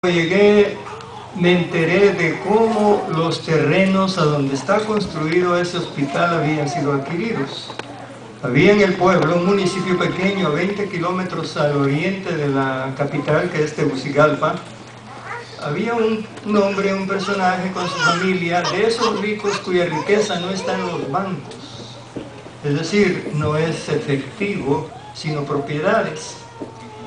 Llegué, me enteré de cómo los terrenos a donde está construido ese hospital habían sido adquiridos. Había en el pueblo, un municipio pequeño a 20 kilómetros al oriente de la capital, que es Tegucigalpa, había un hombre, un personaje con su familia, de esos ricos cuya riqueza no está en los bancos. Es decir, no es efectivo, sino propiedades.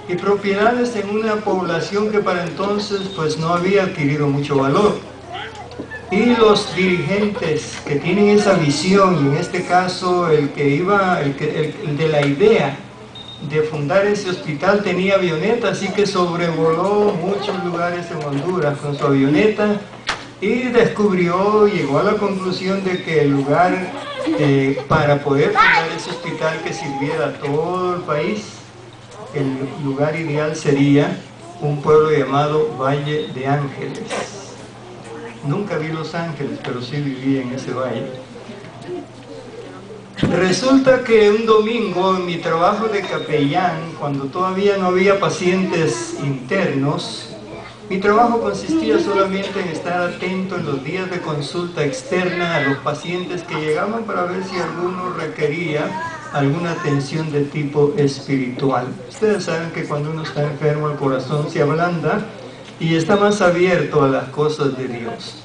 Y propiedades en una población que para entonces pues no había adquirido mucho valor. Y los dirigentes que tienen esa visión, y en este caso el de la idea de fundar ese hospital tenía avioneta, así que sobrevoló muchos lugares en Honduras con su avioneta y llegó a la conclusión de que el lugar para poder fundar ese hospital que sirviera a todo el país, el lugar ideal sería un pueblo llamado Valle de Ángeles. Nunca vi Los Ángeles, pero sí viví en ese valle. Resulta que un domingo en mi trabajo de capellán, cuando todavía no había pacientes internos, mi trabajo consistía solamente en estar atento en los días de consulta externa a los pacientes que llegaban para ver si alguno requería alguna atención de tipo espiritual. Ustedes saben que cuando uno está enfermo el corazón se ablanda y está más abierto a las cosas de Dios.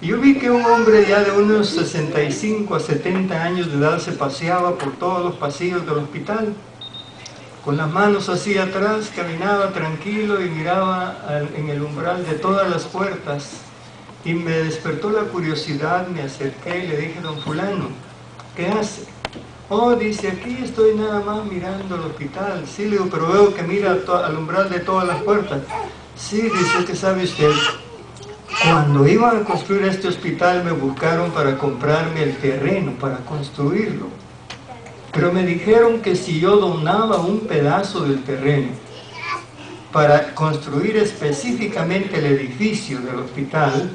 Yo vi que un hombre ya de unos 65 a 70 años de edad se paseaba por todos los pasillos del hospital, con las manos así atrás, caminaba tranquilo y miraba en el umbral de todas las puertas. Y me despertó la curiosidad, me acerqué y le dije: don fulano, ¿qué hace? Oh, dice, aquí estoy nada más mirando el hospital. Sí, le digo, pero veo que mira al umbral de todas las puertas. Sí, dice, que sabe usted, cuando iban a construir este hospital me buscaron para comprarme el terreno, para construirlo. Pero me dijeron que si yo donaba un pedazo del terreno para construir específicamente el edificio del hospital,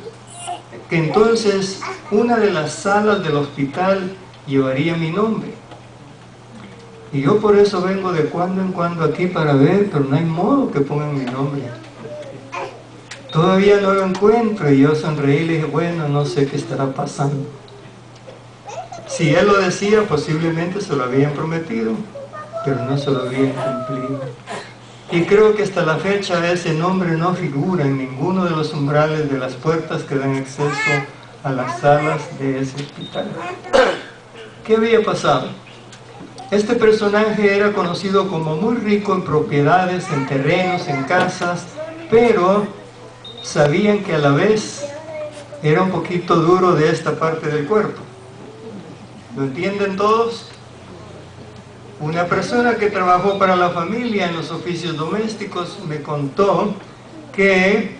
que entonces una de las salas del hospital llevaría mi nombre. Y yo por eso vengo de cuando en cuando aquí para ver, pero no hay modo que pongan mi nombre. Todavía no lo encuentro, y yo sonreí y le dije: bueno, no sé qué estará pasando. Si él lo decía, posiblemente se lo habían prometido, pero no se lo habían cumplido. Y creo que hasta la fecha ese nombre no figura en ninguno de los umbrales de las puertas que dan acceso a las salas de ese hospital. ¿Qué había pasado? Este personaje era conocido como muy rico en propiedades, en terrenos, en casas, pero sabían que a la vez era un poquito duro de esta parte del cuerpo. ¿Lo entienden todos? Una persona que trabajó para la familia en los oficios domésticos me contó que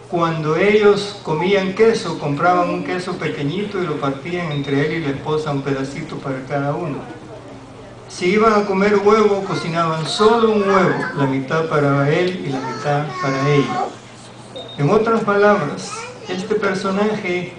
cuando ellos comían queso, compraban un queso pequeñito y lo partían entre él y la esposa, un pedacito para cada uno. Si iban a comer huevo, cocinaban solo un huevo, la mitad para él y la mitad para ella. En otras palabras, este personaje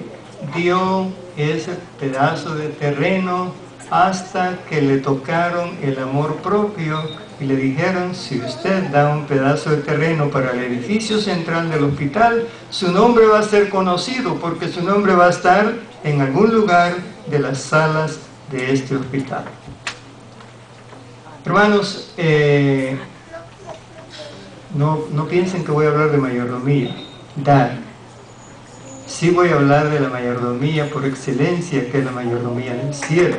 dio ese pedazo de terreno hasta que le tocaron el amor propio y le dijeron: si usted da un pedazo de terreno para el edificio central del hospital, su nombre va a ser conocido, porque su nombre va a estar en algún lugar de las salas de este hospital. Hermanos, no piensen que voy a hablar de mayordomía, dar. Sí voy a hablar de la mayordomía por excelencia, que es la mayordomía del cielo.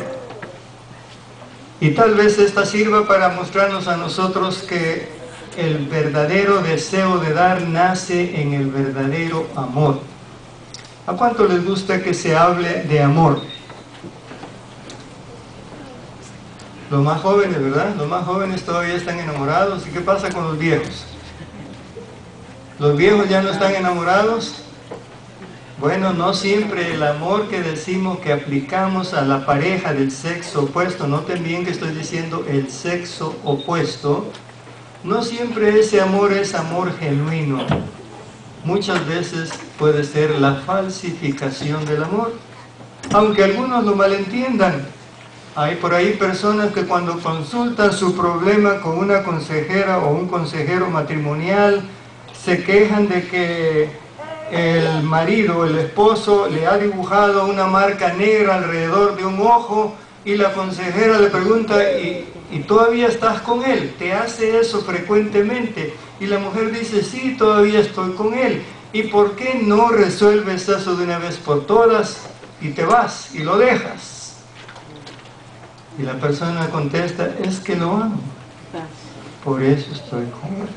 Y tal vez esta sirva para mostrarnos a nosotros que el verdadero deseo de dar nace en el verdadero amor. ¿A cuánto les gusta que se hable de amor? Los más jóvenes, ¿verdad? Los más jóvenes todavía están enamorados. ¿Y qué pasa con los viejos? ¿Los viejos ya no están enamorados? Bueno, no siempre el amor que decimos que aplicamos a la pareja del sexo opuesto, noten bien que estoy diciendo el sexo opuesto, no siempre ese amor es amor genuino. Muchas veces puede ser la falsificación del amor, aunque algunos lo malentiendan. Hay por ahí personas que cuando consultan su problema con una consejera o un consejero matrimonial, se quejan de que el marido, el esposo, le ha dibujado una marca negra alrededor de un ojo y la consejera le pregunta, ¿y todavía estás con él? ¿Te hace eso frecuentemente? Y la mujer dice, sí, todavía estoy con él. ¿Y por qué no resuelves eso de una vez por todas y te vas y lo dejas? Y la persona contesta, es que lo amo, por eso estoy con él.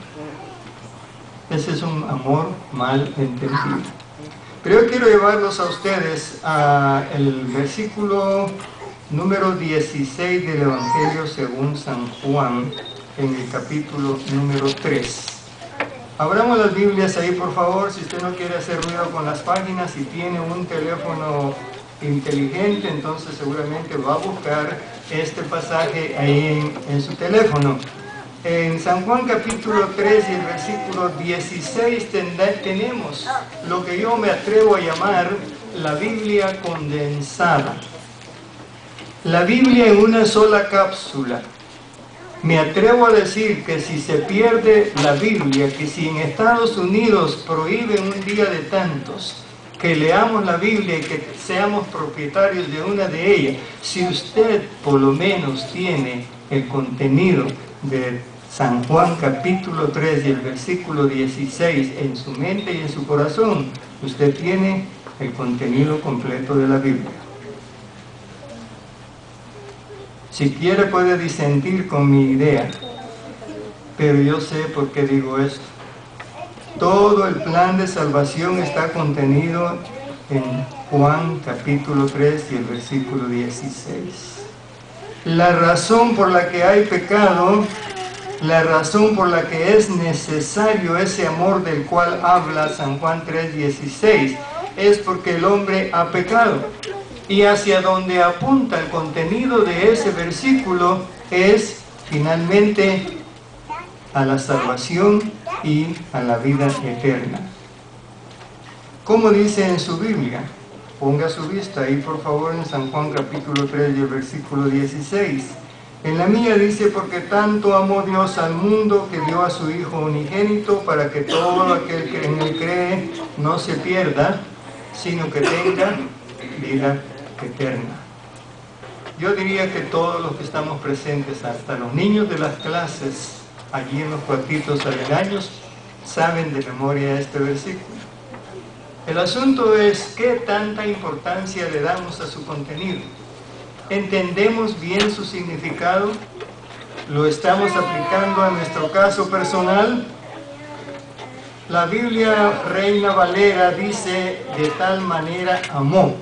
Ese es un amor mal entendido. Pero yo quiero llevarlos a ustedes al versículo número 16 del Evangelio según San Juan, en el capítulo número 3. Abramos las Biblias ahí, por favor. Si usted no quiere hacer ruido con las páginas y tiene un teléfono inteligente, entonces seguramente va a buscar este pasaje ahí en su teléfono. En San Juan capítulo 3 y el versículo 16 tenemos lo que yo me atrevo a llamar la Biblia condensada. La Biblia en una sola cápsula. Me atrevo a decir que si se pierde la Biblia, que si en Estados Unidos prohíben un día de tantos, que leamos la Biblia y que seamos propietarios de una de ellas, si usted por lo menos tiene el contenido de San Juan capítulo 3 y el versículo 16 en su mente y en su corazón, usted tiene el contenido completo de la Biblia. Si quiere puede disentir con mi idea, pero yo sé por qué digo esto. Todo el plan de salvación está contenido en Juan capítulo 3 y el versículo 16. La razón por la que hay pecado, la razón por la que es necesario ese amor del cual habla San Juan 3:16, es porque el hombre ha pecado. Y hacia donde apunta el contenido de ese versículo es finalmente a la salvación y a la vida eterna. ¿Cómo dice en su Biblia? Ponga su vista ahí por favor en San Juan capítulo 3 y el versículo 16. En la mía dice, porque tanto amó Dios al mundo que dio a su Hijo unigénito para que todo aquel que en él cree no se pierda, sino que tenga vida eterna. Yo diría que todos los que estamos presentes, hasta los niños de las clases, allí en los cuartitos aledaños, saben de memoria este versículo. El asunto es qué tanta importancia le damos a su contenido. ¿Entendemos bien su significado? ¿Lo estamos aplicando a nuestro caso personal? La Biblia Reina Valera dice, de tal manera amó,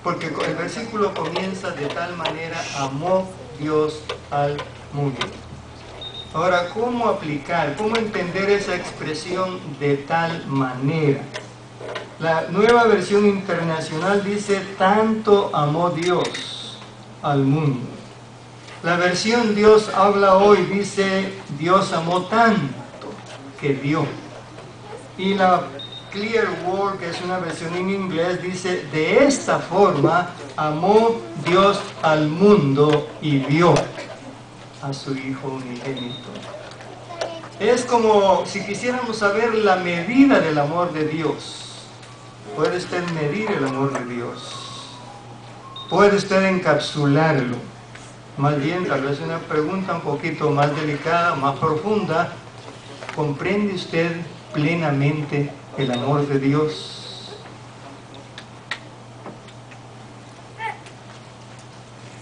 porque el versículo comienza, de tal manera amó Dios al mundo. Ahora, ¿cómo aplicar, cómo entender esa expresión de tal manera? La Nueva Versión Internacional dice, tanto amó Dios al mundo. La versión Dios habla hoy dice, Dios amó tanto que dio. Y la Clear Word, que es una versión en inglés, dice, de esta forma amó Dios al mundo y dio a su Hijo unigénito. Es como si quisiéramos saber la medida del amor de Dios. ¿Puede usted medir el amor de Dios? ¿Puede usted encapsularlo? Más bien, tal vez una pregunta un poquito más delicada, más profunda. ¿Comprende usted plenamente el amor de Dios?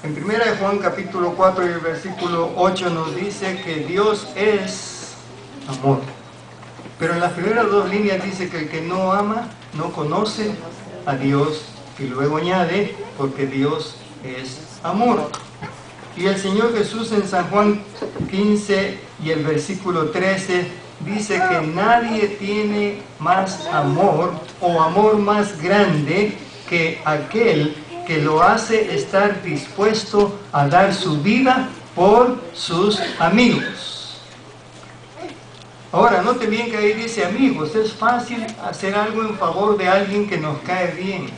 En 1 Juan capítulo 4 y el versículo 8 nos dice que Dios es amor. Pero en las primeras dos líneas dice que el que no ama no conoce a Dios, y luego añade, porque Dios es amor. Y el Señor Jesús en San Juan 15 y el versículo 13 dice que nadie tiene más amor o amor más grande que aquel que lo hace estar dispuesto a dar su vida por sus amigos. Ahora, note bien que ahí dice amigos. Es fácil hacer algo en favor de alguien que nos cae bien.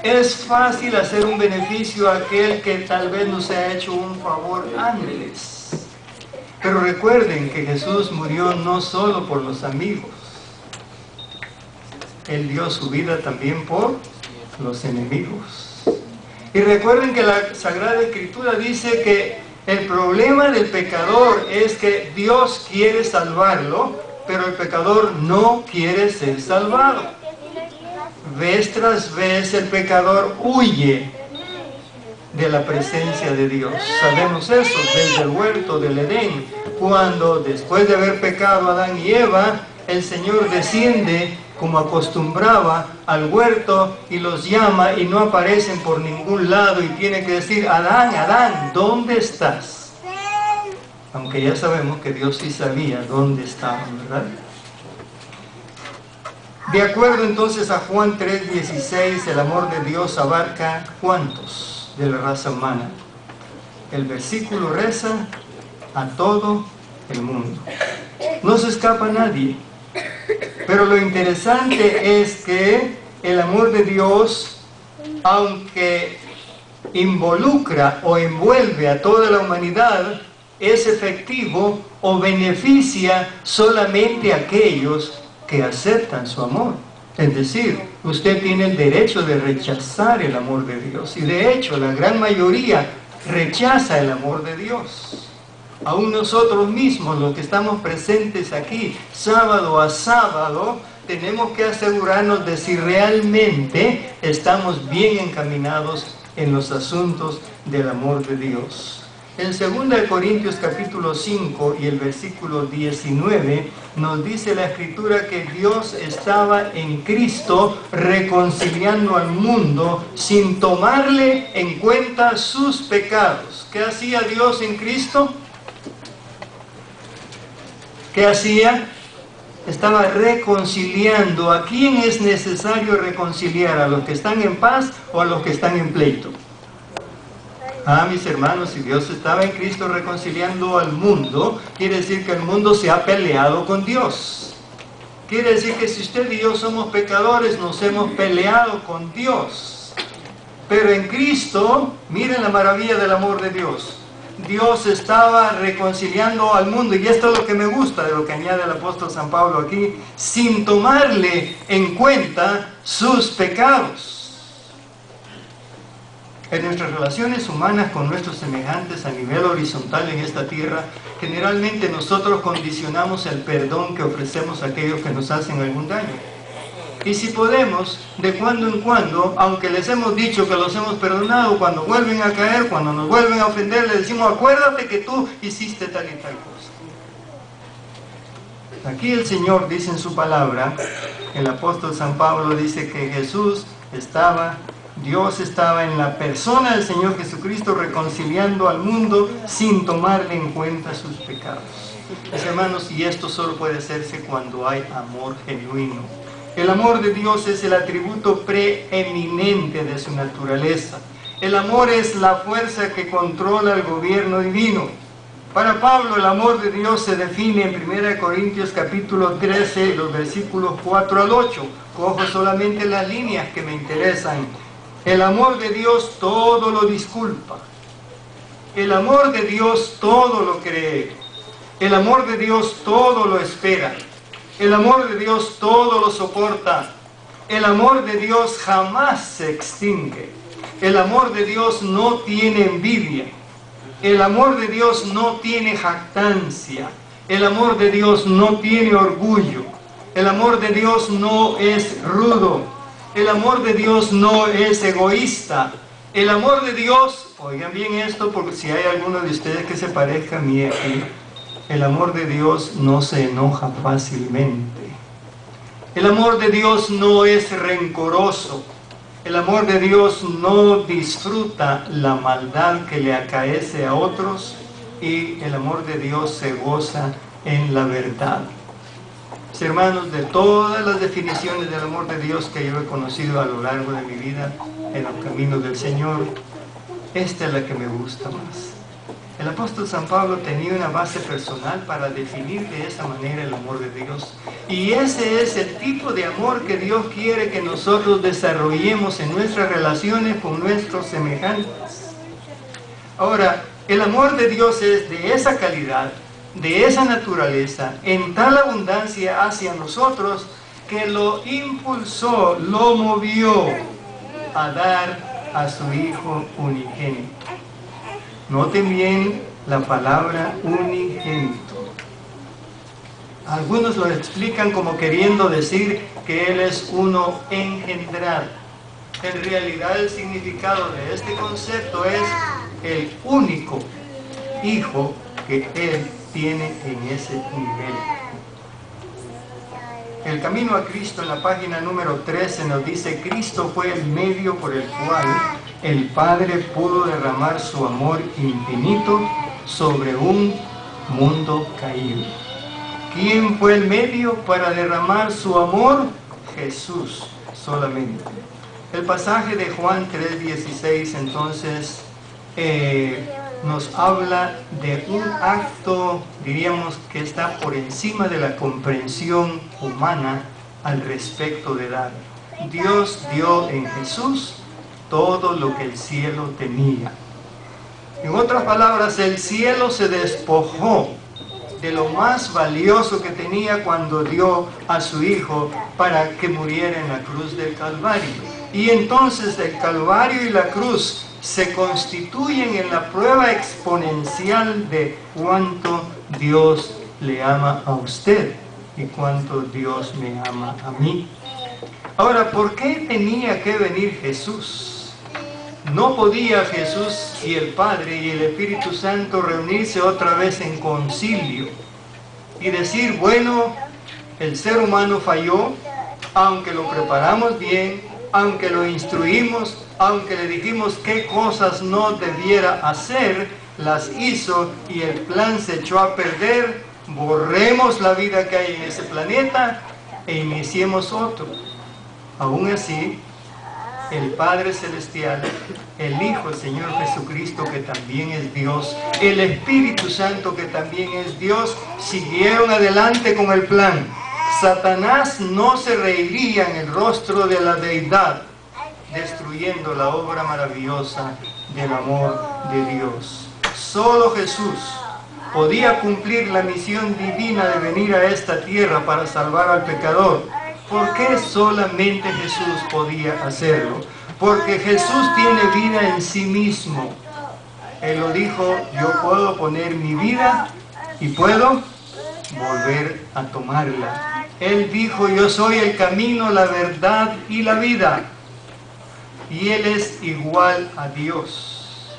Es fácil hacer un beneficio a aquel que tal vez nos ha hecho un favor antes. Pero recuerden que Jesús murió no solo por los amigos. Él dio su vida también por los enemigos. Y recuerden que la Sagrada Escritura dice que el problema del pecador es que Dios quiere salvarlo, pero el pecador no quiere ser salvado. Vez tras vez el pecador huye de la presencia de Dios. Sabemos eso desde el huerto del Edén, cuando después de haber pecado Adán y Eva, el Señor desciende como acostumbraba al huerto y los llama y no aparecen por ningún lado y tiene que decir: Adán, Adán, ¿dónde estás? Aunque ya sabemos que Dios sí sabía dónde estaban, ¿verdad? De acuerdo entonces a Juan 3:16, el amor de Dios abarca ¿cuántos de la raza humana? El versículo reza: a todo el mundo. No se escapa nadie. Pero lo interesante es que el amor de Dios, aunque involucra o envuelve a toda la humanidad, es efectivo o beneficia solamente a aquellos que aceptan su amor. Es decir, usted tiene el derecho de rechazar el amor de Dios. Y de hecho, la gran mayoría rechaza el amor de Dios. Aún nosotros mismos, los que estamos presentes aquí, sábado a sábado, tenemos que asegurarnos de si realmente estamos bien encaminados en los asuntos del amor de Dios. En 2 Corintios capítulo 5 y el versículo 19 nos dice la Escritura que Dios estaba en Cristo reconciliando al mundo sin tomarle en cuenta sus pecados. ¿Qué hacía Dios en Cristo? ¿Qué hacía? Estaba reconciliando. ¿A quién es necesario reconciliar? ¿A los que están en paz o a los que están en pleito? Mis hermanos, si Dios estaba en Cristo reconciliando al mundo, quiere decir que el mundo se ha peleado con Dios. Quiere decir que si usted y yo somos pecadores, nos hemos peleado con Dios. Pero en Cristo, miren la maravilla del amor de Dios. Dios estaba reconciliando al mundo, y esto es lo que me gusta de lo que añade el apóstol San Pablo aquí, sin tomarle en cuenta sus pecados. En nuestras relaciones humanas con nuestros semejantes a nivel horizontal en esta tierra, generalmente nosotros condicionamos el perdón que ofrecemos a aquellos que nos hacen algún daño. Y si podemos, de cuando en cuando, aunque les hemos dicho que los hemos perdonado, cuando vuelven a caer, cuando nos vuelven a ofender, les decimos: acuérdate que tú hiciste tal y tal cosa. Aquí el Señor dice en su palabra, el apóstol San Pablo dice que Dios estaba en la persona del Señor Jesucristo reconciliando al mundo sin tomarle en cuenta sus pecados. Mis hermanos, y esto solo puede hacerse cuando hay amor genuino. El amor de Dios es el atributo preeminente de su naturaleza. El amor es la fuerza que controla el gobierno divino. Para Pablo, el amor de Dios se define en 1 Corintios capítulo 13, los versículos 4 al 8. Cojo solamente las líneas que me interesan. El amor de Dios todo lo disculpa. El amor de Dios todo lo cree. El amor de Dios todo lo espera. El amor de Dios todo lo soporta. El amor de Dios jamás se extingue. El amor de Dios no tiene envidia. El amor de Dios no tiene jactancia. El amor de Dios no tiene orgullo. El amor de Dios no es rudo. El amor de Dios no es egoísta. El amor de Dios, oigan bien esto, porque si hay alguno de ustedes que se parezca a mí aquí, el amor de Dios no se enoja fácilmente. El amor de Dios no es rencoroso. El amor de Dios no disfruta la maldad que le acaece a otros, y el amor de Dios se goza en la verdad. Mis hermanos, de todas las definiciones del amor de Dios que yo he conocido a lo largo de mi vida en los caminos del Señor, esta es la que me gusta más. El apóstol San Pablo tenía una base personal para definir de esa manera el amor de Dios. Y ese es el tipo de amor que Dios quiere que nosotros desarrollemos en nuestras relaciones con nuestros semejantes. Ahora, el amor de Dios es de esa calidad de esa naturaleza en tal abundancia hacia nosotros que lo impulsó, lo movió a dar a su Hijo unigénito. Noten bien la palabra unigénito. Algunos lo explican como queriendo decir que Él es uno engendrado. En realidad el significado de este concepto es el único Hijo que Él tiene en ese nivel. El camino a Cristo, en la página número 13, nos dice: Cristo fue el medio por el cual el Padre pudo derramar su amor infinito sobre un mundo caído. ¿Quién fue el medio para derramar su amor? Jesús solamente. El pasaje de Juan 3:16 entonces nos habla de un acto, diríamos, que está por encima de la comprensión humana al respecto de dar. Dios dio en Jesús todo lo que el cielo tenía. En otras palabras, el cielo se despojó de lo más valioso que tenía cuando dio a su Hijo para que muriera en la cruz del Calvario. Y entonces el Calvario y la cruz se constituyen en la prueba exponencial de cuánto Dios le ama a usted y cuánto Dios me ama a mí. Ahora, ¿por qué tenía que venir Jesús? No podía Jesús y el Padre y el Espíritu Santo reunirse otra vez en concilio y decir: bueno, el ser humano falló, aunque lo preparamos bien, aunque lo instruimos, aunque le dijimos qué cosas no debiera hacer, las hizo y el plan se echó a perder. Borremos la vida que hay en ese planeta e iniciemos otro. Aún así, el Padre Celestial, el Hijo, el Señor Jesucristo, que también es Dios, el Espíritu Santo, que también es Dios, siguieron adelante con el plan. Satanás no se reiría en el rostro de la deidad, destruyendo la obra maravillosa del amor de Dios. Solo Jesús podía cumplir la misión divina de venir a esta tierra para salvar al pecador. ¿Por qué solamente Jesús podía hacerlo? Porque Jesús tiene vida en sí mismo. Él lo dijo: yo puedo poner mi vida y puedo volver a tomarla. Él dijo: yo soy el camino, la verdad y la vida. Y Él es igual a Dios.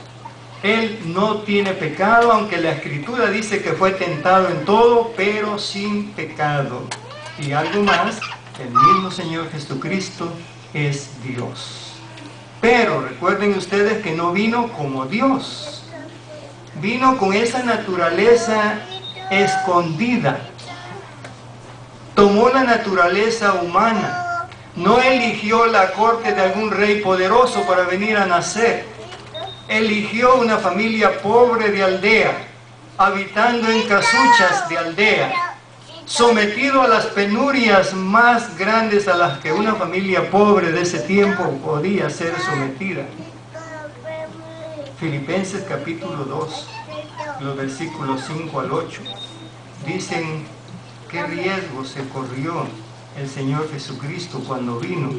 Él no tiene pecado, aunque la Escritura dice que fue tentado en todo, pero sin pecado. Y algo más, el mismo Señor Jesucristo es Dios. Pero recuerden ustedes que no vino como Dios. Vino con esa naturaleza escondida. Tomó la naturaleza humana. No eligió la corte de algún rey poderoso para venir a nacer. Eligió una familia pobre de aldea, habitando en casuchas de aldea, sometido a las penurias más grandes a las que una familia pobre de ese tiempo podía ser sometida. Filipenses capítulo 2, los versículos 5 al 8, dicen qué riesgo se corrió el Señor Jesucristo cuando vino,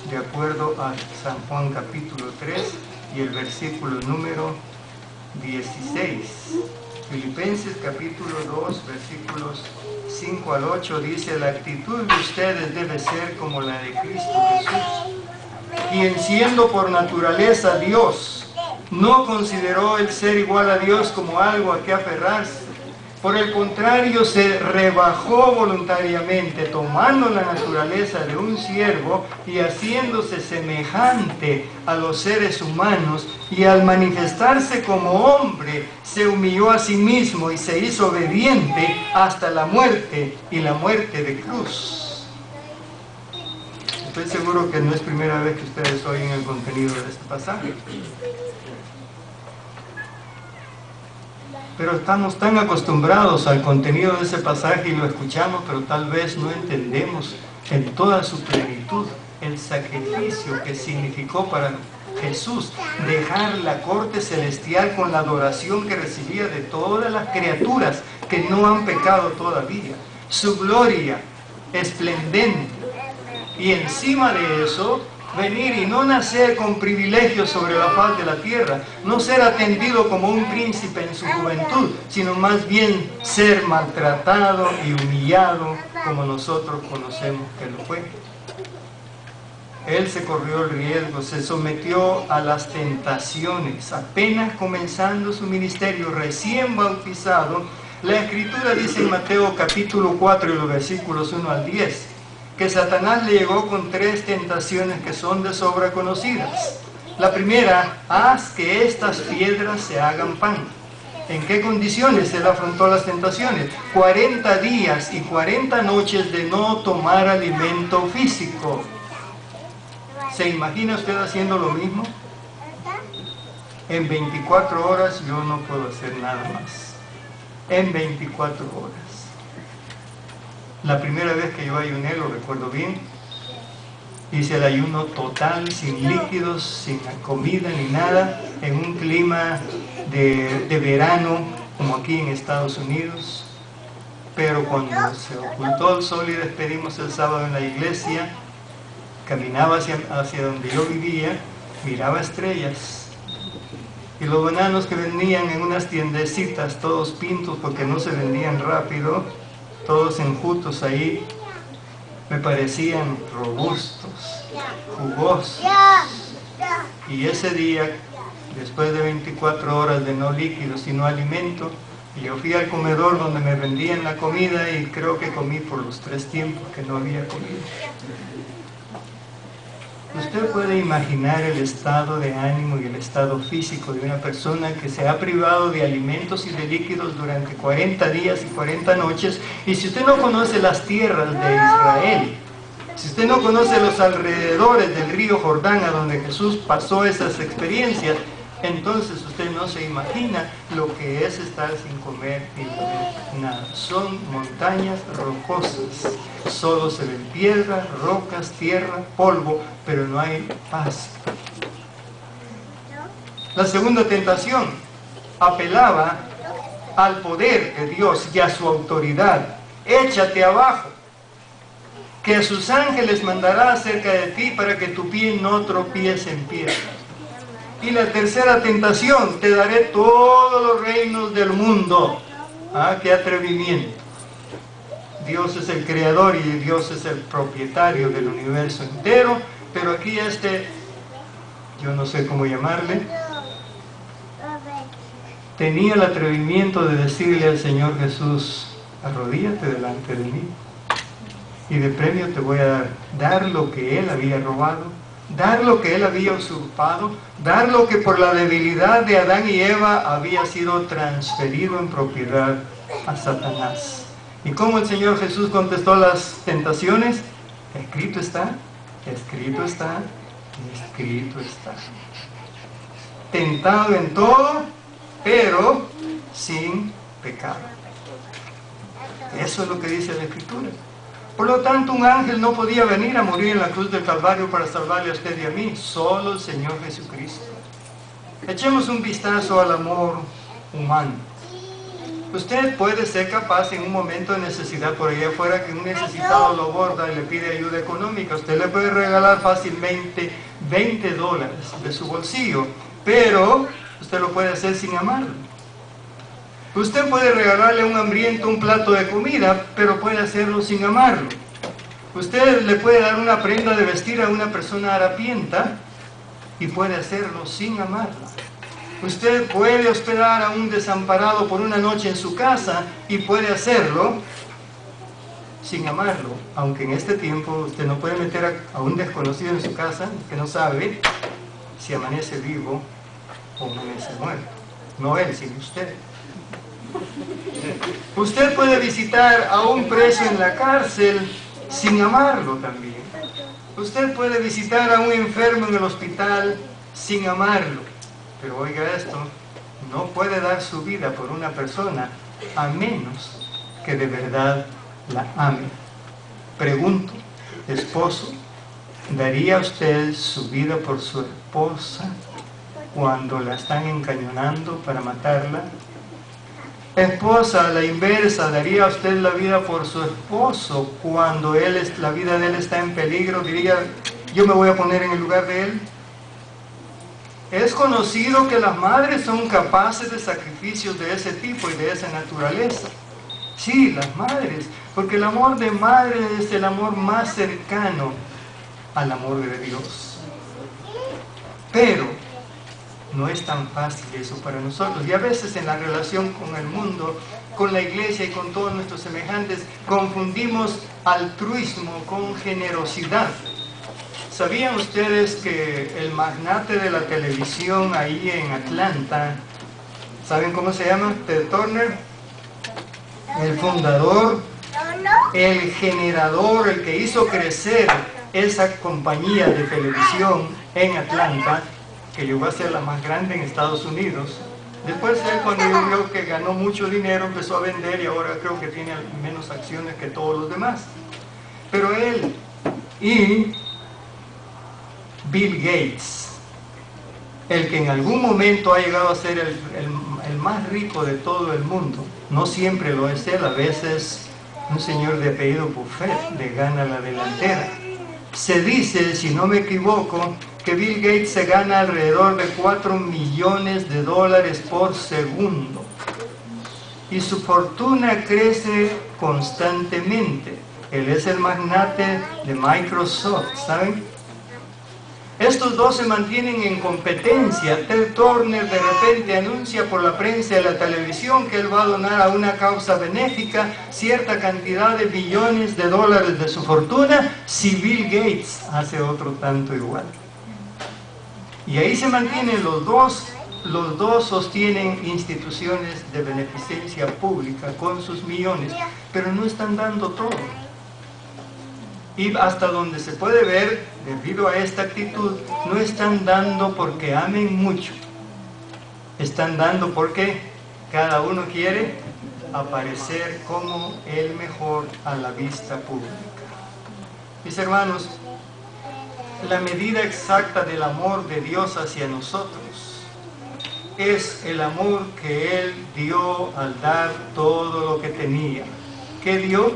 de acuerdo a San Juan capítulo 3 y el versículo número 16. Filipenses capítulo 2, versículos 5 al 8 dice: la actitud de ustedes debe ser como la de Cristo Jesús, quien siendo por naturaleza Dios, no consideró el ser igual a Dios como algo a que aferrarse. Por el contrario, se rebajó voluntariamente, tomando la naturaleza de un siervo y haciéndose semejante a los seres humanos, y al manifestarse como hombre, se humilló a sí mismo y se hizo obediente hasta la muerte, y la muerte de cruz. Estoy seguro que no es primera vez que ustedes oyen el contenido de este pasaje. Pero estamos tan acostumbrados al contenido de ese pasaje y lo escuchamos, pero tal vez no entendemos en toda su plenitud el sacrificio que significó para Jesús dejar la corte celestial con la adoración que recibía de todas las criaturas que no han pecado todavía. Su gloria esplendente. Y encima de eso, venir y no nacer con privilegios sobre la faz de la tierra, no ser atendido como un príncipe en su juventud, sino más bien ser maltratado y humillado como nosotros conocemos que lo fue. Él se corrió el riesgo, se sometió a las tentaciones, apenas comenzando su ministerio, recién bautizado. La Escritura dice en Mateo capítulo 4 y los versículos 1 al 10, que Satanás le llegó con 3 tentaciones que son de sobra conocidas. La primera, haz que estas piedras se hagan pan. ¿En qué condiciones él afrontó las tentaciones? 40 días y 40 noches de no tomar alimento físico. ¿Se imagina usted haciendo lo mismo? En 24 horas yo no puedo hacer nada más. En 24 horas. La primera vez que yo ayuné, lo recuerdo bien, hice el ayuno total, sin líquidos, sin comida ni nada, en un clima de verano, como aquí en Estados Unidos. Pero cuando se ocultó el sol y despedimos el sábado en la iglesia, caminaba hacia donde yo vivía, miraba estrellas. Y los bananos que vendían en unas tiendecitas, todos pintos porque no se vendían rápido, todos enjutos ahí, me parecían robustos, jugosos. Y ese día, después de 24 horas de no líquidos y no alimento, yo fui al comedor donde me vendían la comida y creo que comí por los 3 tiempos que no había comido. Usted puede imaginar el estado de ánimo y el estado físico de una persona que se ha privado de alimentos y de líquidos durante 40 días y 40 noches. Y si usted no conoce las tierras de Israel, si usted no conoce los alrededores del río Jordán a donde Jesús pasó esas experiencias, entonces usted no se imagina lo que es estar sin comer y beber nada. Son montañas rocosas, solo se ven piedras, rocas, tierra, polvo, pero no hay paz. La segunda tentación apelaba al poder de Dios y a su autoridad. Échate abajo, que sus ángeles mandará acerca de ti para que tu pie no tropiece en piedra. Y la tercera tentación, te daré todos los reinos del mundo. ¡Ah, qué atrevimiento! Dios es el creador y Dios es el propietario del universo entero, pero aquí yo no sé cómo llamarle, tenía el atrevimiento de decirle al Señor Jesús, arrodíllate delante de mí y de premio te voy a dar lo que Él había robado, dar lo que Él había usurpado, dar lo que por la debilidad de Adán y Eva había sido transferido en propiedad a Satanás. ¿Y cómo el Señor Jesús contestó las tentaciones? Escrito está, escrito está, escrito está. Tentado en todo, pero sin pecado. Eso es lo que dice la Escritura. Por lo tanto, un ángel no podía venir a morir en la cruz del Calvario para salvarle a usted y a mí, solo el Señor Jesucristo. Echemos un vistazo al amor humano. Usted puede ser capaz en un momento de necesidad por allá afuera que un necesitado lo aborda y le pide ayuda económica. Usted le puede regalar fácilmente $20 de su bolsillo, pero usted lo puede hacer sin amarlo. Usted puede regalarle a un hambriento un plato de comida, pero puede hacerlo sin amarlo. Usted le puede dar una prenda de vestir a una persona harapienta y puede hacerlo sin amarla. Usted puede hospedar a un desamparado por una noche en su casa y puede hacerlo sin amarlo. Aunque en este tiempo usted no puede meter a un desconocido en su casa que no sabe si amanece vivo o amanece muerto. No él, sino usted. Usted puede visitar a un preso en la cárcel sin amarlo también. Usted puede visitar a un enfermo en el hospital sin amarlo. Pero oiga esto, no puede dar su vida por una persona a menos que de verdad la ame. Pregunto, esposo, ¿daría usted su vida por su esposa cuando la están encañonando para matarla? Esposa, a la inversa, ¿daría usted la vida por su esposo cuando la vida de él está en peligro? Diría, yo me voy a poner en el lugar de él. Es conocido que las madres son capaces de sacrificios de ese tipo y de esa naturaleza. Sí, las madres, porque el amor de madre es el amor más cercano al amor de Dios. Pero no es tan fácil eso para nosotros. Y a veces en la relación con el mundo, con la iglesia y con todos nuestros semejantes, confundimos altruismo con generosidad. ¿Sabían ustedes que el magnate de la televisión ahí en Atlanta, ¿saben cómo se llama? Ted Turner, el fundador, el generador, el que hizo crecer esa compañía de televisión en Atlanta, que llegó a ser la más grande en Estados Unidos? Después él, cuando vio que ganó mucho dinero, empezó a vender y ahora creo que tiene menos acciones que todos los demás. Pero él y Bill Gates, el que en algún momento ha llegado a ser el más rico de todo el mundo, no siempre lo es él, a veces un señor de apellido Buffett le gana la delantera. Se dice, si no me equivoco, que Bill Gates se gana alrededor de $4 millones por segundo. Y su fortuna crece constantemente. Él es el magnate de Microsoft, ¿saben? Estos dos se mantienen en competencia. Ted Turner de repente anuncia por la prensa y la televisión que él va a donar a una causa benéfica cierta cantidad de billones de dólares de su fortuna si Bill Gates hace otro tanto igual. Y ahí se mantienen los dos sostienen instituciones de beneficencia pública con sus millones, pero no están dando todo. Y hasta donde se puede ver, debido a esta actitud, no están dando porque amen mucho. Están dando porque cada uno quiere aparecer como el mejor a la vista pública. Mis hermanos, la medida exacta del amor de Dios hacia nosotros es el amor que Él dio al dar todo lo que tenía. ¿Qué dio?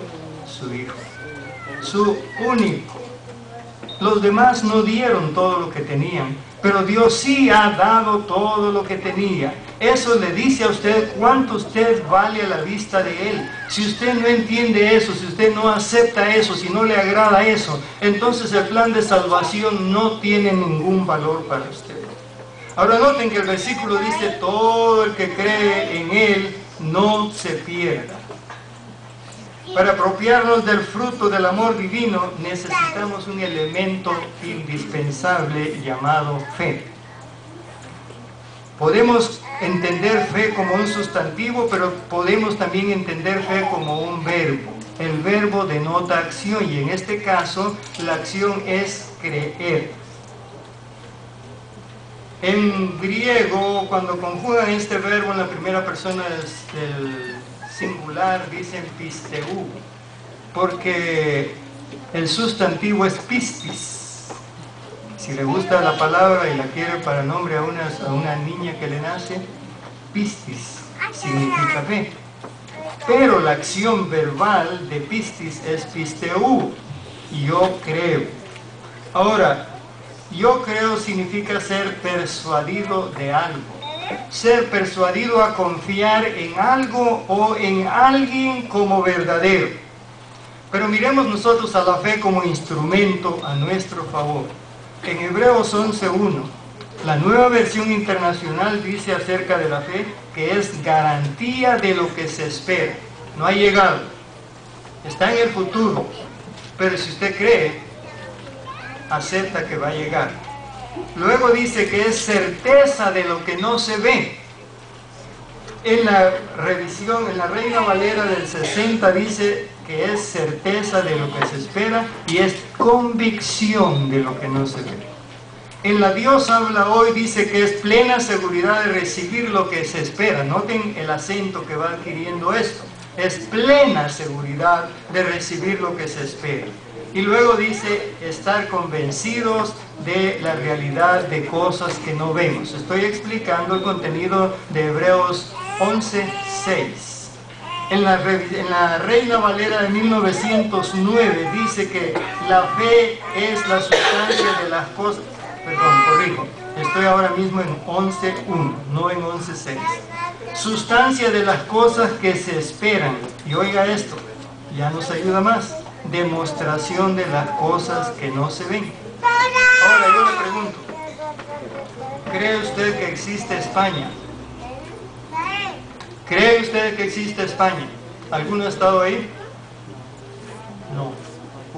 Su Hijo, su único. Los demás no dieron todo lo que tenían, pero Dios sí ha dado todo lo que tenía. Eso le dice a usted cuánto usted vale a la vista de Él. Si usted no entiende eso, si usted no acepta eso, si no le agrada eso, entonces el plan de salvación no tiene ningún valor para usted. Ahora noten que el versículo dice, todo el que cree en Él no se pierda. Para apropiarnos del fruto del amor divino necesitamos un elemento indispensable llamado fe. Podemos entender fe como un sustantivo, pero podemos también entender fe como un verbo. El verbo denota acción y en este caso la acción es creer. En griego, cuando conjugan este verbo en la primera persona del singular, dicen pisteu, porque el sustantivo es pistis. Si le gusta la palabra y la quiere para nombre a una niña que le nace, pistis significa fe. Pero la acción verbal de pistis es pisteu, yo creo. Ahora, yo creo significa ser persuadido de algo. Ser persuadido a confiar en algo o en alguien como verdadero. Pero miremos nosotros a la fe como instrumento a nuestro favor. En Hebreos 11:1, la Nueva Versión Internacional dice acerca de la fe que es garantía de lo que se espera. No ha llegado, está en el futuro, pero si usted cree, acepta que va a llegar. Luego dice que es certeza de lo que no se ve. En la revisión, en la Reina Valera del 60 dice que es certeza de lo que se espera y es convicción de lo que no se ve. En la Dios habla hoy dice que es plena seguridad de recibir lo que se espera. Noten el acento que va adquiriendo esto. Es plena seguridad de recibir lo que se espera. Y luego dice estar convencidos de la realidad de cosas que no vemos. Estoy explicando el contenido de Hebreos 11:6. En la Reina Valera de 1909 dice que la fe es la sustancia de las cosas. Perdón, corrijo. Estoy ahora mismo en 11:1, no en 11:6. Sustancia de las cosas que se esperan. Y oiga esto, ya nos ayuda más. Demostración de las cosas que no se ven. Ahora yo le pregunto, ¿cree usted que existe España? ¿Cree usted que existe España? ¿Alguno ha estado ahí? No,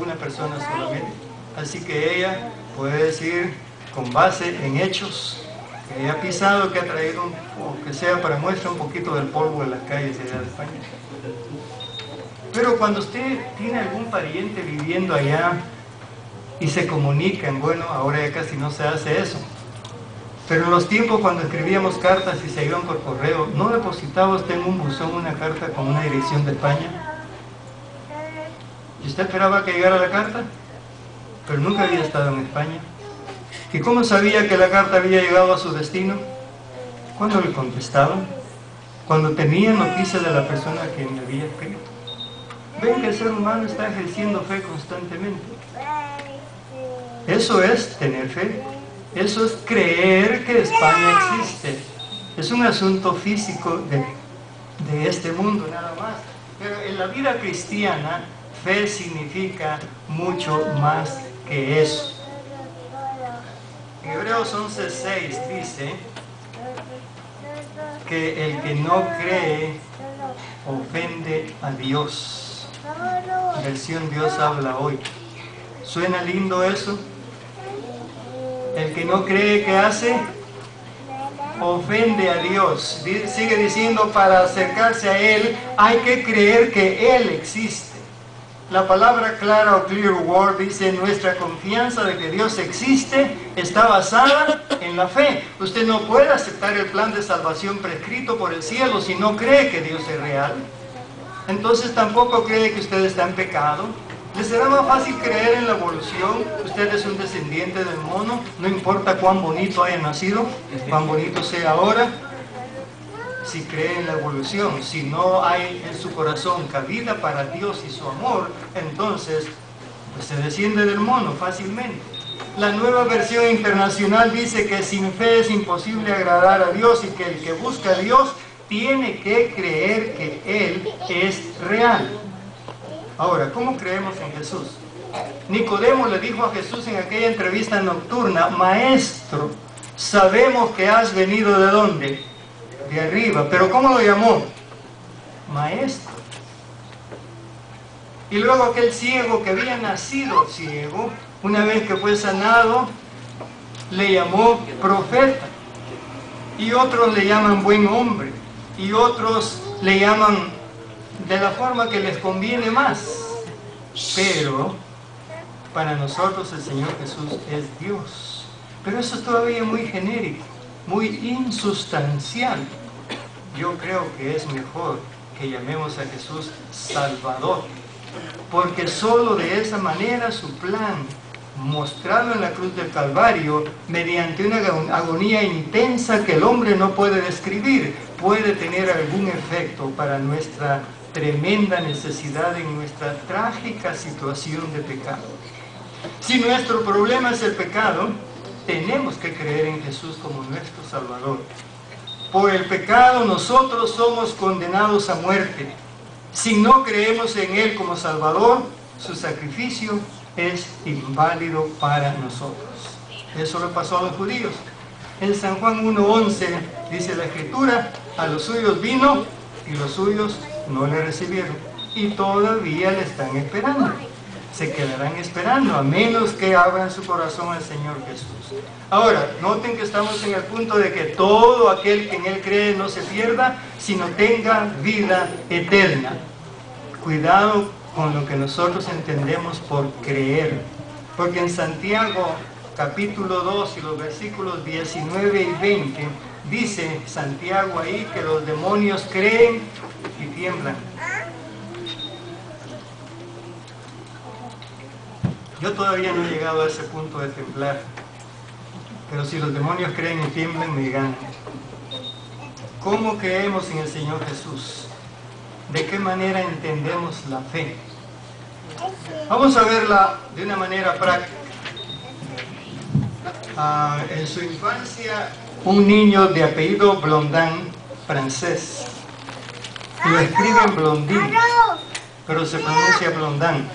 una persona solamente. Así que ella puede decir, con base en hechos, que ella ha pisado, que ha traído, o que sea para muestra, un poquito del polvo de las calles de allá de España. Pero cuando usted tiene algún pariente viviendo allá y se comunican, bueno, ahora ya casi no se hace eso. Pero en los tiempos cuando escribíamos cartas y se iban por correo, ¿no depositaba usted en un buzón una carta con una dirección de España? ¿Y usted esperaba que llegara la carta? Pero nunca había estado en España. ¿Y cómo sabía que la carta había llegado a su destino? ¿Cuándo le contestaban? Cuando tenía noticia de la persona a quien le había escrito. Ven que el ser humano está ejerciendo fe constantemente. Eso es tener fe. Eso es creer que España existe. Es un asunto físico de este mundo nada más. Pero en la vida cristiana, fe significa mucho más que eso. En Hebreos 11:6 dice que el que no cree ofende a Dios. Versión Dios habla hoy. ¿Suena lindo eso? El que no cree, ¿qué hace? Ofende a Dios. Sigue diciendo, para acercarse a Él hay que creer que Él existe. La palabra clara o clear word dice, nuestra confianza de que Dios existe está basada en la fe. Usted no puede aceptar el plan de salvación prescrito por el cielo si no cree que Dios es real. Entonces tampoco cree que usted está en pecado. ¿Le será más fácil creer en la evolución? Usted es un descendiente del mono, no importa cuán bonito haya nacido, cuán bonito sea ahora. Si cree en la evolución, si no hay en su corazón cabida para Dios y su amor, entonces pues se desciende del mono fácilmente. La Nueva Versión Internacional dice que sin fe es imposible agradar a Dios y que el que busca a Dios tiene que creer que Él es real. Ahora, ¿cómo creemos en Jesús? Nicodemo le dijo a Jesús en aquella entrevista nocturna, Maestro, sabemos que has venido ¿de dónde? De arriba. ¿Pero cómo lo llamó? Maestro. Y luego aquel ciego que había nacido ciego, una vez que fue sanado, le llamó profeta. Y otros le llaman buen hombre. Y otros le llaman de la forma que les conviene más. Pero para nosotros el Señor Jesús es Dios. Pero eso es todavía muy genérico, muy insustancial. Yo creo que es mejor que llamemos a Jesús Salvador, porque solo de esa manera su plan, mostrado en la cruz del Calvario, mediante una agonía intensa que el hombre no puede describir, puede tener algún efecto para nuestra tremenda necesidad en nuestra trágica situación de pecado. Si nuestro problema es el pecado, tenemos que creer en Jesús como nuestro Salvador. Por el pecado nosotros somos condenados a muerte. Si no creemos en Él como Salvador, su sacrificio es inválido para nosotros. Eso le pasó a los judíos. En San Juan 1:11 dice la Escritura, a los suyos vino y los suyos no le recibieron. Y todavía le están esperando. Se quedarán esperando, a menos que abran su corazón al Señor Jesús. Ahora, noten que estamos en el punto de que todo aquel que en Él cree no se pierda, sino tenga vida eterna. Cuidado con lo que nosotros entendemos por creer. Porque en Santiago, capítulo 2 y los versículos 19 y 20, dice Santiago ahí que los demonios creen y tiemblan. Yo todavía no he llegado a ese punto de temblar, pero si los demonios creen y tiemblan, me ganan. ¿Cómo creemos en el Señor Jesús? ¿De qué manera entendemos la fe? Vamos a verla de una manera práctica. En su infancia, un niño de apellido Blondin, francés, lo escriben Blondin, pero se pronuncia Blondin.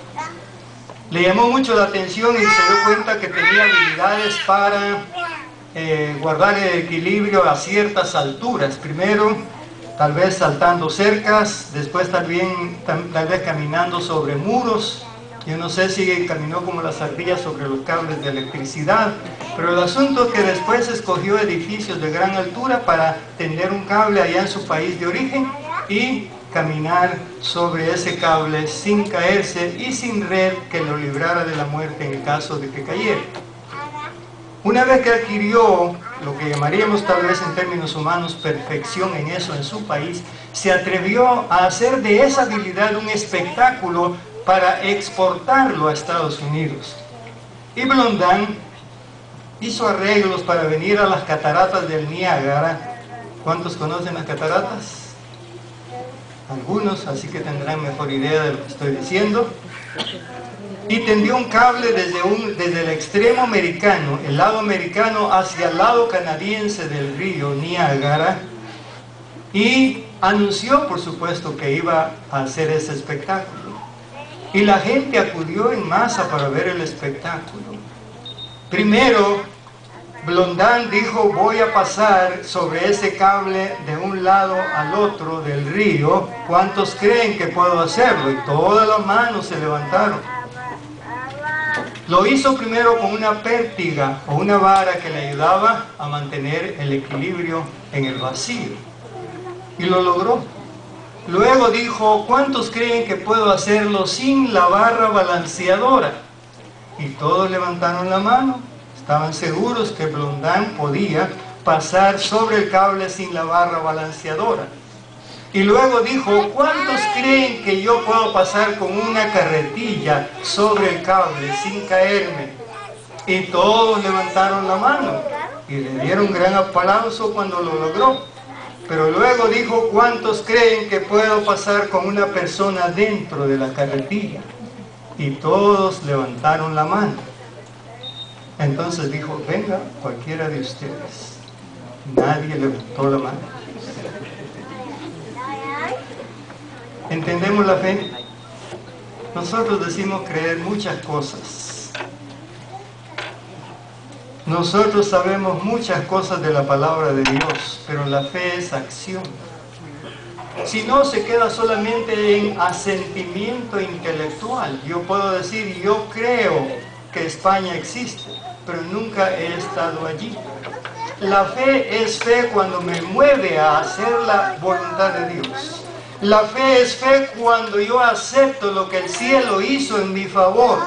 Le llamó mucho la atención y se dio cuenta que tenía habilidades para guardar el equilibrio a ciertas alturas. Primero, tal vez saltando cercas, después tal vez caminando sobre muros. Yo no sé si caminó como las ardillas sobre los cables de electricidad, pero el asunto es que después escogió edificios de gran altura para tender un cable allá en su país de origen y caminar sobre ese cable sin caerse y sin red que lo librara de la muerte en el caso de que cayera. Una vez que adquirió lo que llamaríamos tal vez en términos humanos perfección en eso en su país, se atrevió a hacer de esa habilidad un espectáculo para exportarlo a Estados Unidos. Y Blondin hizo arreglos para venir a las cataratas del Niágara. ¿Cuántos conocen las cataratas? Algunos, así que tendrán mejor idea de lo que estoy diciendo. Y tendió un cable desde el extremo americano, el lado americano, hacia el lado canadiense del río Niágara, y anunció, por supuesto, que iba a hacer ese espectáculo. Y la gente acudió en masa para ver el espectáculo. Primero, Blondin dijo: voy a pasar sobre ese cable de un lado al otro del río. ¿Cuántos creen que puedo hacerlo? Y todas las manos se levantaron. Lo hizo primero con una pértiga o una vara que le ayudaba a mantener el equilibrio en el vacío. Y lo logró. Luego dijo: ¿cuántos creen que puedo hacerlo sin la barra balanceadora? Y todos levantaron la mano. Estaban seguros que Blondin podía pasar sobre el cable sin la barra balanceadora. Y luego dijo: ¿cuántos creen que yo puedo pasar con una carretilla sobre el cable sin caerme? Y todos levantaron la mano y le dieron un gran aplauso cuando lo logró. Pero luego dijo: ¿cuántos creen que puedo pasar con una persona dentro de la carretilla? Y todos levantaron la mano. Entonces dijo: venga, cualquiera de ustedes. Nadie levantó la mano. ¿Entendemos la fe? Nosotros decimos creer muchas cosas. Nosotros sabemos muchas cosas de la palabra de Dios, pero la fe es acción. Si no, se queda solamente en asentimiento intelectual. Yo puedo decir: yo creo que España existe, pero nunca he estado allí. La fe es fe cuando me mueve a hacer la voluntad de Dios. La fe es fe cuando yo acepto lo que el cielo hizo en mi favor,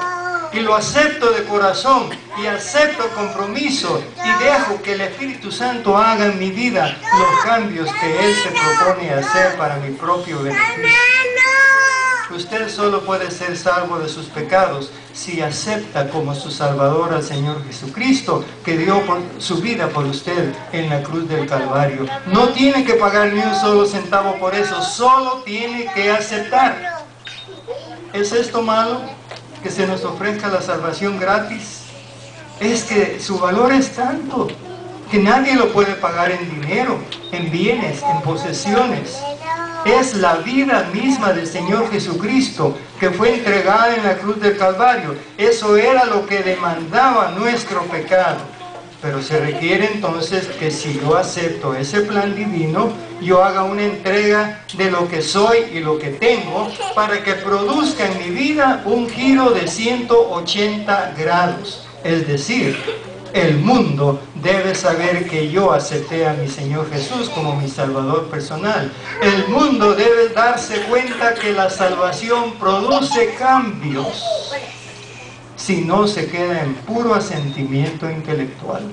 y lo acepto de corazón, y acepto el compromiso, y dejo que el Espíritu Santo haga en mi vida los cambios que Él se propone hacer para mi propio beneficio. Usted solo puede ser salvo de sus pecados si acepta como su Salvador al Señor Jesucristo, que dio su vida por usted en la cruz del Calvario. No tiene que pagar ni un solo centavo por eso, solo tiene que aceptar. ¿Es esto malo? ¿Que se nos ofrezca la salvación gratis? Es que su valor es tanto que nadie lo puede pagar en dinero, en bienes, en posesiones. Es la vida misma del Señor Jesucristo que fue entregada en la cruz del Calvario. Eso era lo que demandaba nuestro pecado. Pero se requiere entonces que si yo acepto ese plan divino, yo haga una entrega de lo que soy y lo que tengo para que produzca en mi vida un giro de 180 grados. Es decir, el mundo debe saber que yo acepté a mi Señor Jesús como mi Salvador personal. El mundo debe darse cuenta que la salvación produce cambios, si no se queda en puro asentimiento intelectual.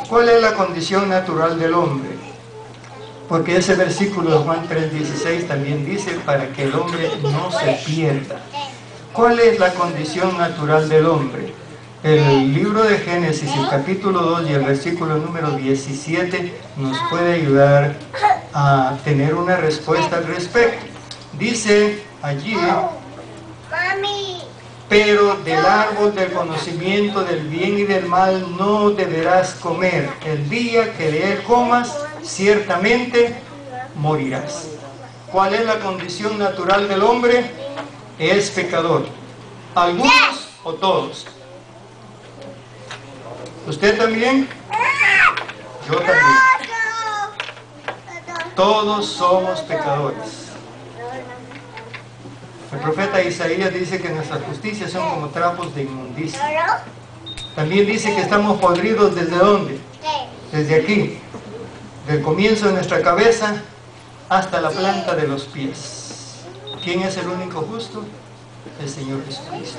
¿Cuál es la condición natural del hombre? Porque ese versículo de Juan 3:16 también dice: para que el hombre no se pierda. ¿Cuál es la condición natural del hombre? El libro de Génesis, el capítulo 2 y el versículo número 17 nos puede ayudar a tener una respuesta al respecto. Dice allí: pero del árbol del conocimiento del bien y del mal no deberás comer. El día que de él comas, ciertamente morirás. ¿Cuál es la condición natural del hombre? Es pecador. ¿Algunos o todos? ¿Usted también? Yo también. Todos somos pecadores. El profeta Isaías dice que nuestras justicias son como trapos de inmundicia. También dice que estamos podridos ¿desde dónde? Desde aquí, del comienzo de nuestra cabeza hasta la planta de los pies. ¿Quién es el único justo? El Señor Jesucristo.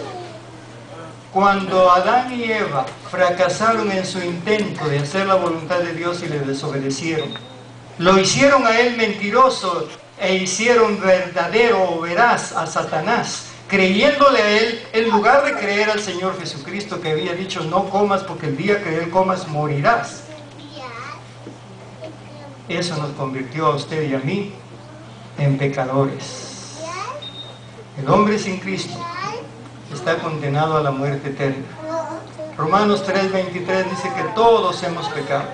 Cuando Adán y Eva fracasaron en su intento de hacer la voluntad de Dios y le desobedecieron, lo hicieron a él mentiroso e hicieron verdadero o veraz a Satanás, creyéndole a él en lugar de creer al Señor Jesucristo, que había dicho: no comas, porque el día que de él comas morirás. Eso nos convirtió a usted y a mí en pecadores. El hombre sin Cristo está condenado a la muerte eterna. Romanos 3:23 dice que todos hemos pecado.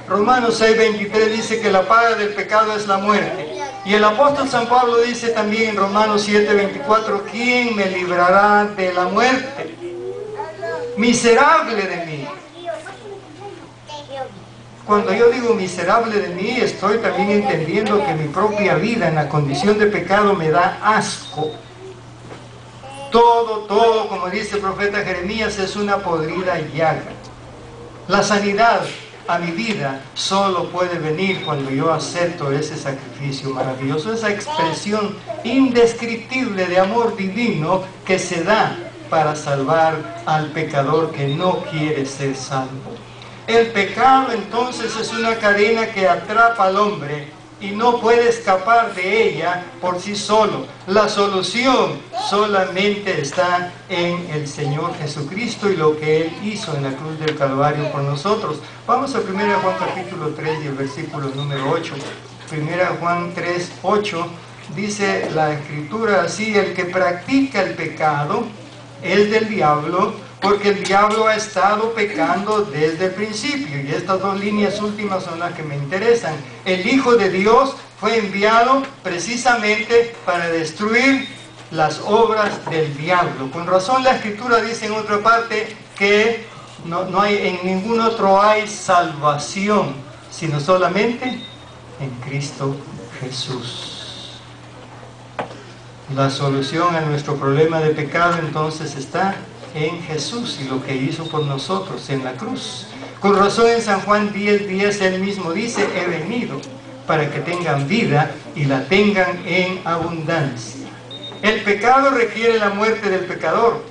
Romanos 6:23 dice que la paga del pecado es la muerte. Y el apóstol San Pablo dice también en Romanos 7:24: ¿quién me librará de la muerte? Miserable de mí. Cuando yo digo miserable de mí, estoy también entendiendo que mi propia vida en la condición de pecado me da asco. Todo, como dice el profeta Jeremías, es una podrida llaga. La sanidad a mi vida solo puede venir cuando yo acepto ese sacrificio maravilloso, esa expresión indescriptible de amor divino que se da para salvar al pecador que no quiere ser salvo. El pecado entonces es una cadena que atrapa al hombre y no puede escapar de ella por sí solo. La solución solamente está en el Señor Jesucristo y lo que Él hizo en la cruz del Calvario por nosotros. Vamos a 1 Juan capítulo 3 y el versículo número 8. 1 Juan 3, 8, dice la Escritura así: el que practica el pecado es del diablo, porque el diablo ha estado pecando desde el principio. Y estas dos líneas últimas son las que me interesan. El Hijo de Dios fue enviado precisamente para destruir las obras del diablo. Con razón la Escritura dice en otra parte que no hay, en ningún otro hay salvación, sino solamente en Cristo Jesús. La solución a nuestro problema de pecado entonces está en Jesús y lo que hizo por nosotros en la cruz. Con razón en San Juan 10:10 él mismo dice: he venido para que tengan vida y la tengan en abundancia. El pecado requiere la muerte del pecador,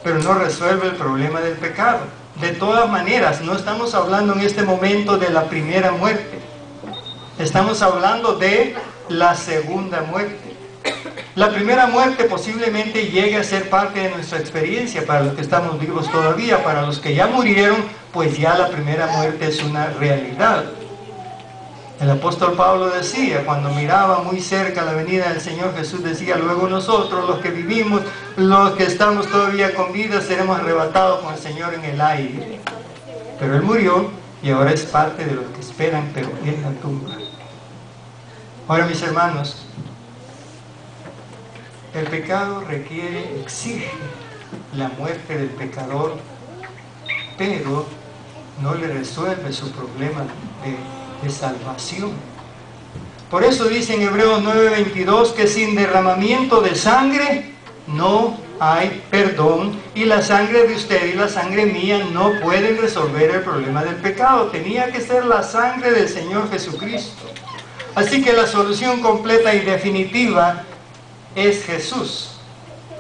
pero no resuelve el problema del pecado. De todas maneras, no estamos hablando en este momento de la primera muerte, estamos hablando de la segunda muerte. La primera muerte posiblemente llegue a ser parte de nuestra experiencia para los que estamos vivos todavía. Para los que ya murieron, pues ya la primera muerte es una realidad. El apóstol Pablo decía, cuando miraba muy cerca la venida del Señor Jesús, decía: luego nosotros, los que vivimos, los que estamos todavía con vida, seremos arrebatados con el Señor en el aire. Pero Él murió y ahora es parte de los que esperan, pero en la tumba. Ahora, mis hermanos, el pecado exige la muerte del pecador, pero no le resuelve su problema de salvación. Por eso dice en Hebreos 9:22 que sin derramamiento de sangre no hay perdón, y la sangre de usted y la sangre mía no pueden resolver el problema del pecado. Tenía que ser la sangre del Señor Jesucristo. Así que la solución completa y definitiva es Jesús.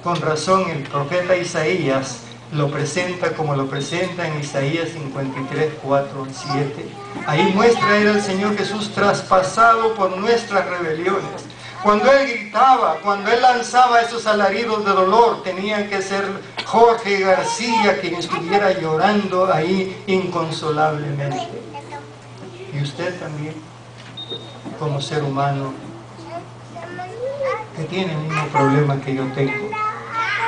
Con razón el profeta Isaías lo presenta como lo presenta en Isaías 53, 4 y 7. Ahí muestra él al Señor Jesús traspasado por nuestras rebeliones. Cuando Él gritaba, cuando Él lanzaba esos alaridos de dolor, tenían que ser Jorge García, quien estuviera llorando ahí inconsolablemente. Y usted también, como ser humano, que tiene el mismo problema que yo tengo.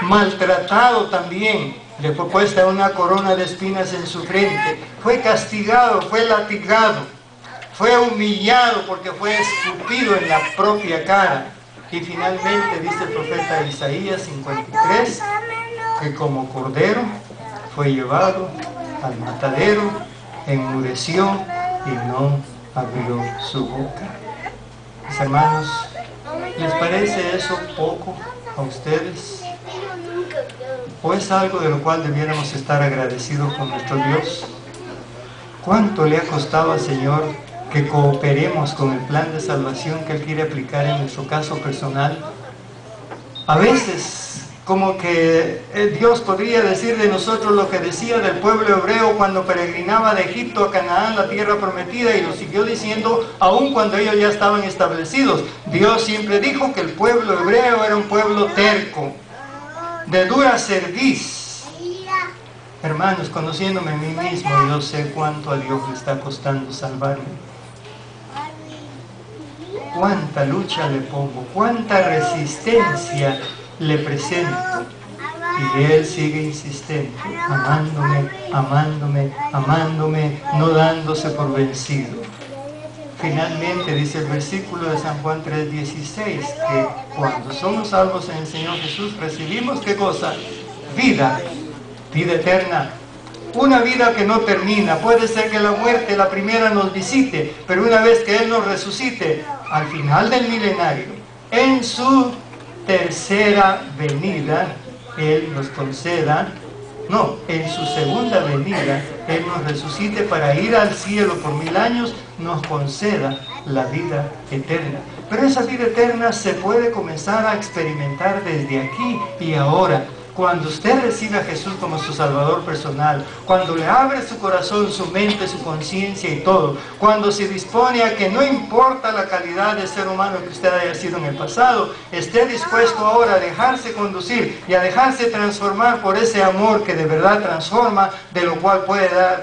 Maltratado también, le fue puesta una corona de espinas en su frente, fue castigado, fue latigado, fue humillado porque fue escupido en la propia cara. Y finalmente dice el profeta Isaías 53, que como cordero fue llevado al matadero, enmudeció y no abrió su boca. Mis hermanos, ¿les parece eso poco a ustedes? ¿O es algo de lo cual debiéramos estar agradecidos con nuestro Dios? ¿Cuánto le ha costado al Señor que cooperemos con el plan de salvación que Él quiere aplicar en nuestro caso personal? A veces, como que Dios podría decir de nosotros lo que decía del pueblo hebreo cuando peregrinaba de Egipto a Canaán, la tierra prometida, y lo siguió diciendo aun cuando ellos ya estaban establecidos. Dios siempre dijo que el pueblo hebreo era un pueblo terco, de dura cerviz. Hermanos, conociéndome a mí mismo, yo sé cuánto a Dios le está costando salvarme. Cuánta lucha le pongo, cuánta resistencia le presento. Y Él sigue insistente, amándome, amándome, amándome, no dándose por vencido. Finalmente dice el versículo de San Juan 3:16, que cuando somos salvos en el Señor Jesús, recibimos ¿qué cosa? Vida, vida eterna. Una vida que no termina. Puede ser que la muerte, la primera, nos visite, pero una vez que Él nos resucite, al final del milenario, en su tercera venida, Él nos conceda, no, en su segunda venida, Él nos resucite para ir al cielo por 1000 años, nos conceda la vida eterna. Pero esa vida eterna se puede comenzar a experimentar desde aquí y ahora. Cuando usted recibe a Jesús como su Salvador personal, cuando le abre su corazón, su mente, su conciencia y todo, cuando se dispone a que no importa la calidad de ser humano que usted haya sido en el pasado, esté dispuesto ahora a dejarse conducir y a dejarse transformar por ese amor que de verdad transforma, de lo cual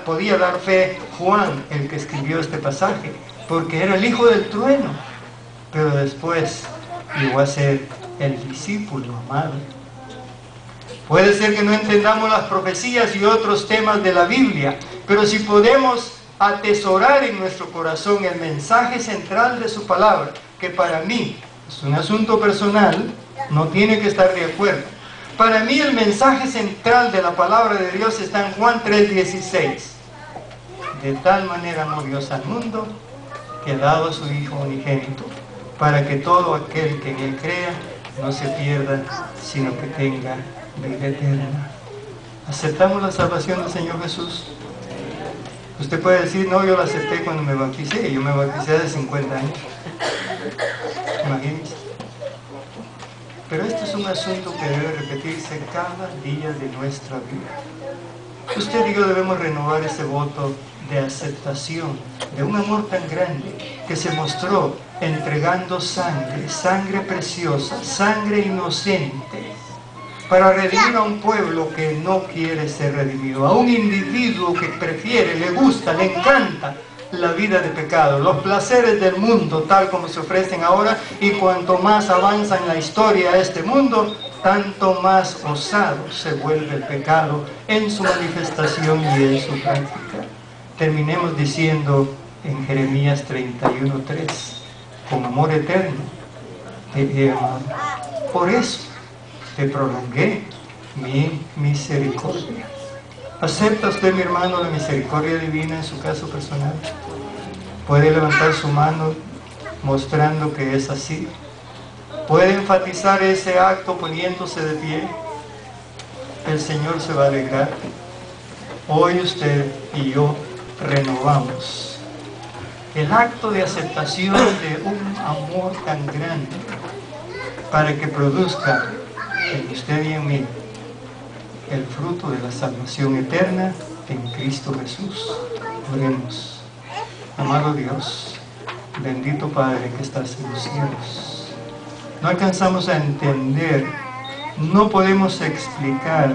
podía dar fe Juan, el que escribió este pasaje, porque era el hijo del trueno, pero después llegó a ser el discípulo amado. Puede ser que no entendamos las profecías y otros temas de la Biblia, pero si podemos atesorar en nuestro corazón el mensaje central de su palabra, que para mí es un asunto personal, no tiene que estar de acuerdo. Para mí el mensaje central de la palabra de Dios está en Juan 3:16. De tal manera amó Dios al mundo, que ha dado a su Hijo unigénito, para que todo aquel que en Él crea no se pierda, sino que tenga vida eterna. ¿Aceptamos la salvación del Señor Jesús? Usted puede decir, no, yo la acepté cuando me bauticé. Yo me bauticé hace 50 años. Imagínense. Pero esto es un asunto que debe repetirse cada día de nuestra vida. Usted y yo debemos renovar ese voto de aceptación, de un amor tan grande que se mostró entregando sangre, sangre preciosa, sangre inocente, para redimir a un pueblo que no quiere ser redimido, a un individuo que prefiere, le gusta, le encanta la vida de pecado, los placeres del mundo tal como se ofrecen ahora, y cuanto más avanza en la historia este mundo, tanto más osado se vuelve el pecado en su manifestación y en su práctica. Terminemos diciendo en Jeremías 31:3, con amor eterno te he amado, por eso te prolongué mi misericordia. ¿Acepta usted, mi hermano, la misericordia divina en su caso personal? ¿Puede levantar su mano mostrando que es así? ¿Puede enfatizar ese acto poniéndose de pie? El Señor se va a alegrar. Hoy usted y yo renovamos el acto de aceptación de un amor tan grande para que produzca en usted y en mí el fruto de la salvación eterna en Cristo Jesús. Oremos. Amado Dios, bendito Padre que estás en los cielos, no alcanzamos a entender, no podemos explicar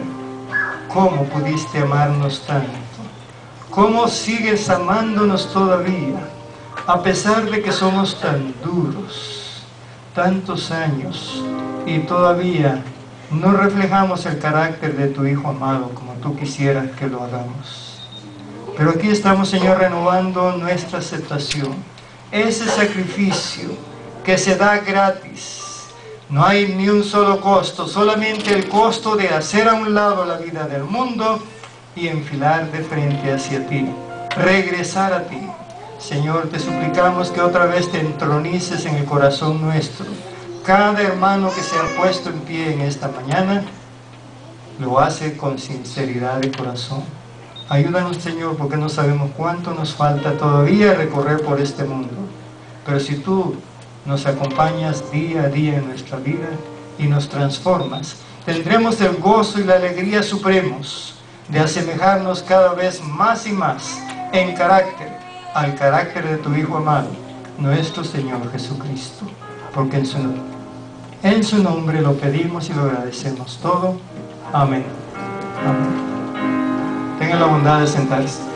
¿Cómo pudiste amarnos tanto? ¿Cómo sigues amándonos todavía? A pesar de que somos tan duros, tantos años, y todavía no reflejamos el carácter de tu Hijo amado como tú quisieras que lo hagamos. Pero aquí estamos, Señor, renovando nuestra aceptación. Ese sacrificio que se da gratis. No hay ni un solo costo, solamente el costo de hacer a un lado la vida del mundo y enfilar de frente hacia ti, regresar a ti. Señor, te suplicamos que otra vez te entronices en el corazón nuestro. Cada hermano que se ha puesto en pie en esta mañana, lo hace con sinceridad de corazón. Ayúdanos, Señor, porque no sabemos cuánto nos falta todavía recorrer por este mundo. Pero si tú nos acompañas día a día en nuestra vida y nos transformas, tendremos el gozo y la alegría supremos de asemejarnos cada vez más y más en carácter al carácter de tu Hijo amado, nuestro Señor Jesucristo. Porque en su nombre lo pedimos y lo agradecemos todo. Amén. Amén. Tengan la bondad de sentarse.